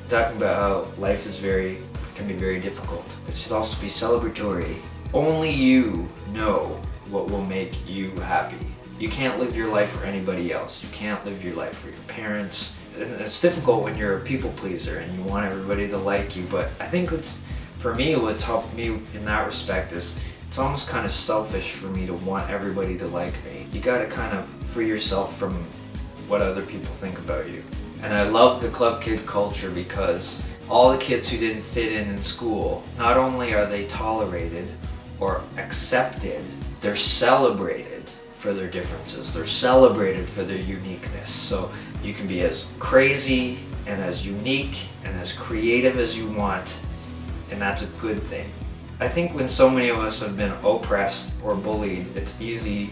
talking about how life is can be very difficult. It should also be celebratory. Only you know what will make you happy. You can't live your life for anybody else. You can't live your life for your parents. And it's difficult when you're a people pleaser and you want everybody to like you, but I think for me, what's helped me in that respect is it's almost kind of selfish for me to want everybody to like me. You gotta kind of free yourself from what other people think about you. And I love the club kid culture because all the kids who didn't fit in school, not only are they tolerated or accepted, they're celebrated for their differences. They're celebrated for their uniqueness. So you can be as crazy and as unique and as creative as you want, and that's a good thing. I think when so many of us have been oppressed or bullied, it's easy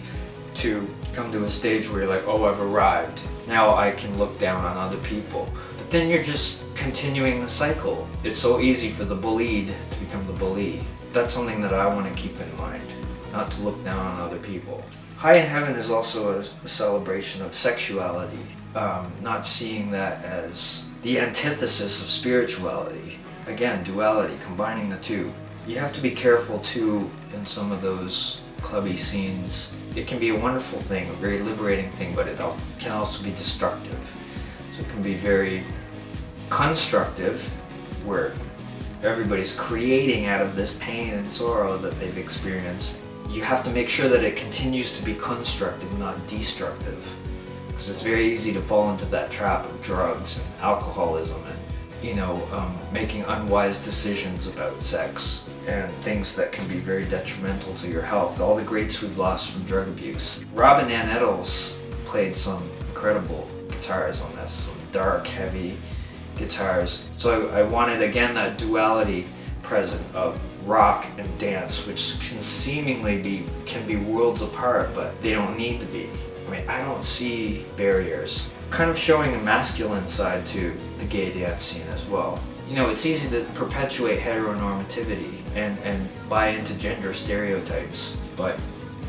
to come to a stage where you're like, oh, I've arrived. Now I can look down on other people. But then you're just continuing the cycle. It's so easy for the bullied to become the bully. That's something that I want to keep in mind, not to look down on other people. High in Heaven is also a celebration of sexuality, not seeing that as the antithesis of spirituality. Again, duality, combining the two. You have to be careful too in some of those clubby scenes. It can be a wonderful thing, a very liberating thing, but it can also be destructive. So it can be very constructive, where everybody's creating out of this pain and sorrow that they've experienced. You have to make sure that it continues to be constructive, not destructive. Because it's very easy to fall into that trap of drugs and alcoholism and, making unwise decisions about sex and things that can be very detrimental to your health. All the greats we've lost from drug abuse. Rob and Ann Eddles played some incredible guitars on this, some dark, heavy guitars. So I wanted, again, that duality present of rock and dance, which can seemingly be worlds apart, but they don't need to be. I mean, I don't see barriers. Kind of showing a masculine side to the gay dance scene as well. It's easy to perpetuate heteronormativity and buy into gender stereotypes, but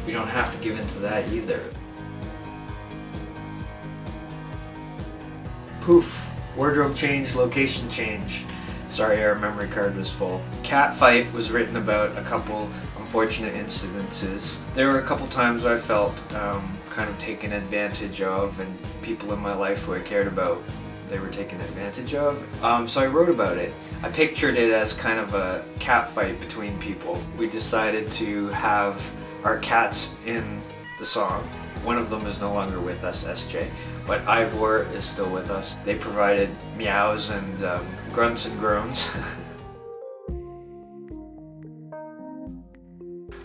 we don't have to give into that either. Poof, wardrobe change, location change. Sorry, our memory card was full. Catfight was written about a couple unfortunate incidences. There were a couple times where I felt kind of taken advantage of, and people in my life who I cared about, they were taken advantage of. So I wrote about it. I pictured it as kind of a cat fight between people. We decided to have our cats in the song. One of them is no longer with us, SJ, but Ivor is still with us. They provided meows and grunts and groans.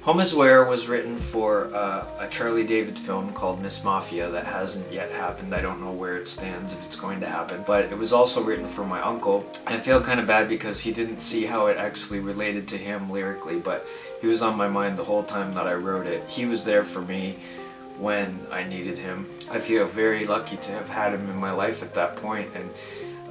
Home is Where was written for a Charlie David film called Miss Mafia that hasn't yet happened. I don't know where it stands, if it's going to happen. But it was also written for my uncle. And I feel kind of bad because he didn't see how it actually related to him lyrically, but he was on my mind the whole time that I wrote it. He was there for me when I needed him. I feel very lucky to have had him in my life at that point, and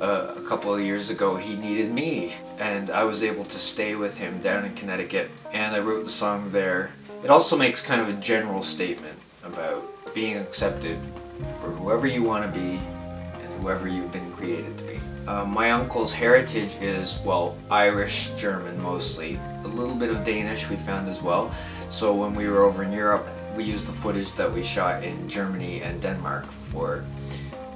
a couple of years ago he needed me, and I was able to stay with him down in Connecticut, and I wrote the song there. It also makes kind of a general statement about being accepted for whoever you want to be and whoever you've been created to be. My uncle's heritage is, well, Irish, German mostly. A little bit of Danish we found as well. So when we were over in Europe, we used the footage that we shot in Germany and Denmark for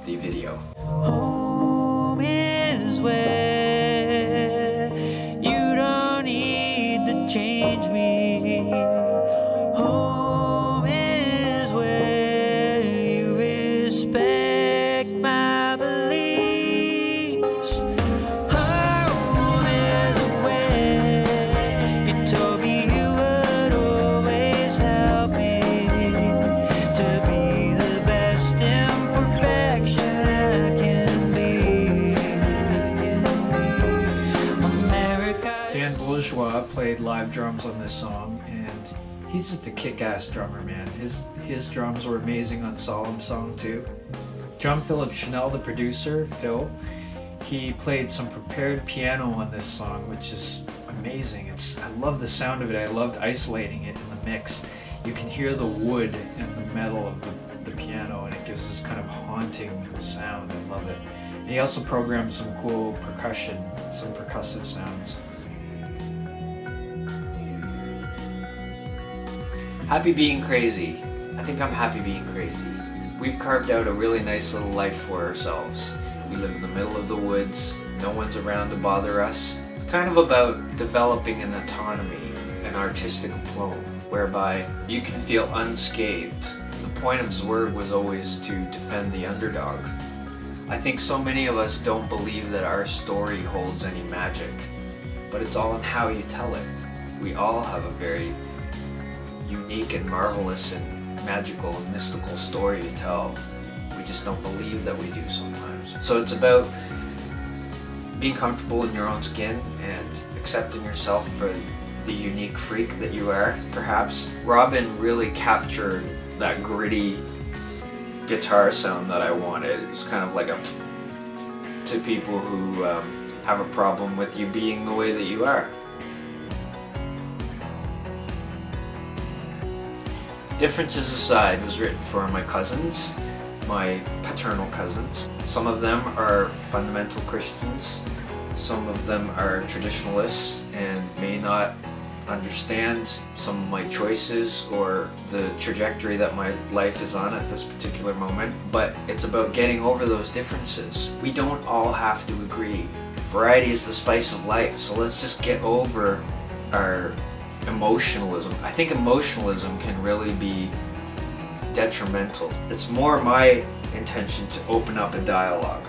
the video. Home is where you don't need to change me. Home is where you respect my beliefs. Home is where you told me you would always help me to be the best imperfection I can be. America. Dan Bourgeois played live drums on this song, and he's just a kick-ass drummer, man. His drums were amazing on Solemn Song too. John Philip Chanel, the producer, Phil, he played some prepared piano on this song, which is amazing. I love the sound of it. I loved isolating it in the mix. You can hear the wood and the metal of the piano, and it gives this kind of haunting sound. I love it. And he also programmed some cool percussion, some percussive sounds. Happy being crazy. I think I'm happy being crazy. We've carved out a really nice little life for ourselves. We live in the middle of the woods. No one's around to bother us. It's kind of about developing an autonomy, an artistic aplomb, whereby you can feel unscathed. The point of ZWERG was always to defend the underdog. I think so many of us don't believe that our story holds any magic, but it's all in how you tell it. We all have a very unique and marvelous and magical and mystical story to tell. We just don't believe that we do sometimes. So it's about being comfortable in your own skin and accepting yourself for the unique freak that you are, perhaps. Robin really captured that gritty guitar sound that I wanted. It's kind of like a to people who have a problem with you being the way that you are. Differences Aside was written for my cousins, my paternal cousins. Some of them are fundamental Christians, some of them are traditionalists and may not understand some of my choices or the trajectory that my life is on at this particular moment, but it's about getting over those differences. We don't all have to agree. Variety is the spice of life, so let's just get over our emotionalism. I think emotionalism can really be detrimental. It's more my intention to open up a dialogue,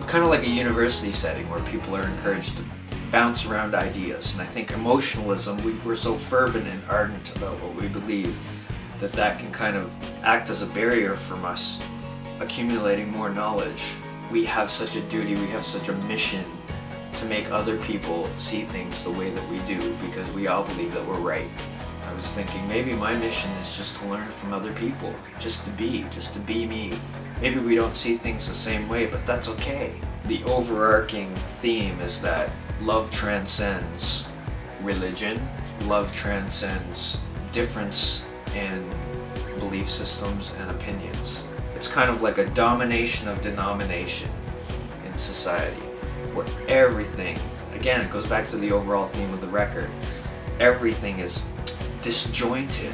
kind of like a university setting where people are encouraged to bounce around ideas. And I think emotionalism, we're so fervent and ardent about what we believe that that can kind of act as a barrier from us accumulating more knowledge. We have such a duty, we have such a mission to make other people see things the way that we do, because we all believe that we're right. I was thinking maybe my mission is just to learn from other people, just to be me. Maybe we don't see things the same way, but that's okay. The overarching theme is that love transcends religion, love transcends difference in belief systems and opinions. It's kind of like a domination of denomination in society, where everything, again, it goes back to the overall theme of the record, everything is disjointed,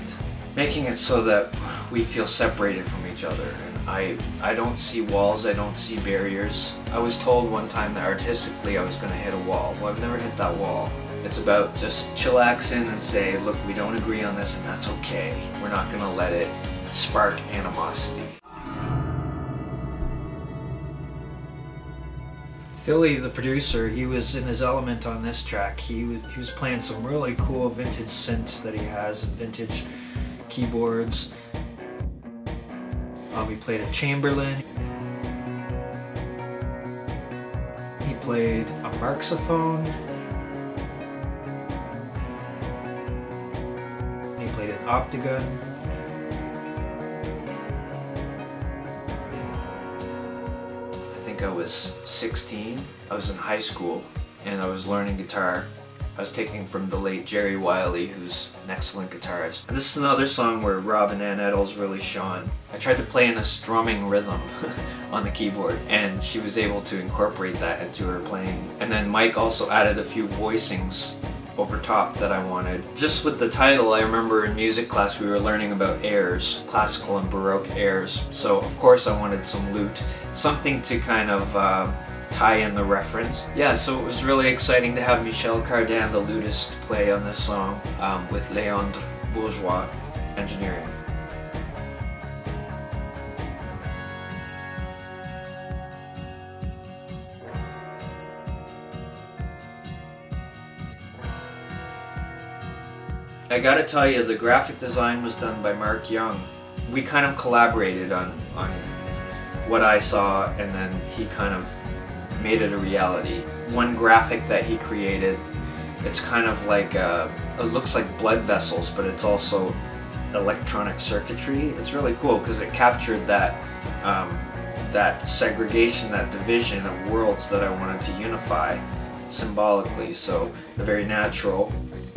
making it so that we feel separated from each other. And I don't see walls, I don't see barriers. I was told one time that artistically I was going to hit a wall. Well, I've never hit that wall. It's about just chillax in and say, look, we don't agree on this and that's okay. We're not going to let it spark animosity. Philly, the producer, he was in his element on this track. He was playing some really cool vintage synths that he has, and vintage keyboards. He played a Chamberlin. He played a Marxophone. He played an Optigun. I was 16, I was in high school, and I was learning guitar. I was taking from the late Jerry Wiley, who's an excellent guitarist. And this is another song where Robin Ann Eddles really shone. I tried to play in a strumming rhythm on the keyboard, and she was able to incorporate that into her playing. And then Mike also added a few voicings over top that I wanted. Just with the title, I remember in music class we were learning about airs, classical and Baroque airs. So of course I wanted some lute, something to kind of tie in the reference. Yeah, so it was really exciting to have Michel Cardin, the lutist, play on this song with Léandre Bourgeois engineering. I gotta tell you, the graphic design was done by Mark Young. We kind of collaborated on what I saw, and then he kind of made it a reality. One graphic that he created, it's kind of like, it looks like blood vessels, but it's also electronic circuitry. It's really cool because it captured that, that segregation, that division of worlds that I wanted to unify symbolically. So the very natural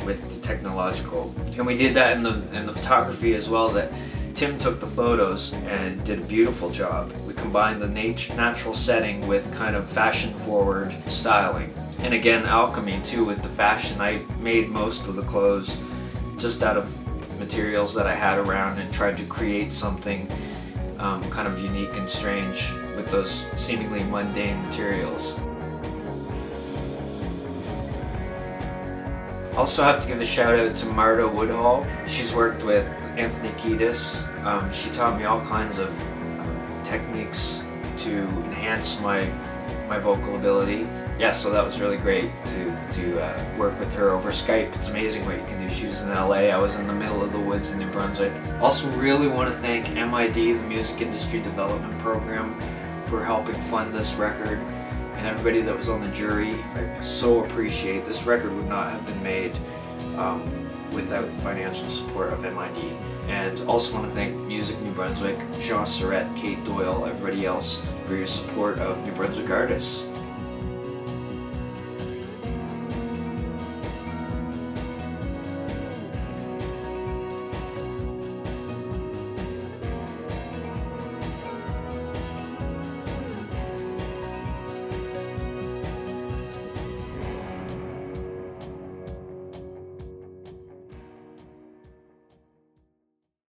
with the technological, and we did that in the photography as well. That Tim took the photos and did a beautiful job. We combine the natural setting with kind of fashion-forward styling. And again, alchemy too with the fashion. I made most of the clothes just out of materials that I had around and tried to create something kind of unique and strange with those seemingly mundane materials. Also have to give a shout out to Marta Woodhall. She's worked with Anthony Kiedis. She taught me all kinds of techniques to enhance my vocal ability. Yeah, so that was really great to work with her over Skype. It's amazing what you can do. She was in LA, I was in the middle of the woods in New Brunswick. Also really want to thank MID, the Music Industry Development Program, for helping fund this record, and everybody that was on the jury. I so appreciate this record would not have been made without the financial support of MID. And also want to thank Music New Brunswick, Jean Surette, Kate Doyle, everybody else for your support of New Brunswick artists.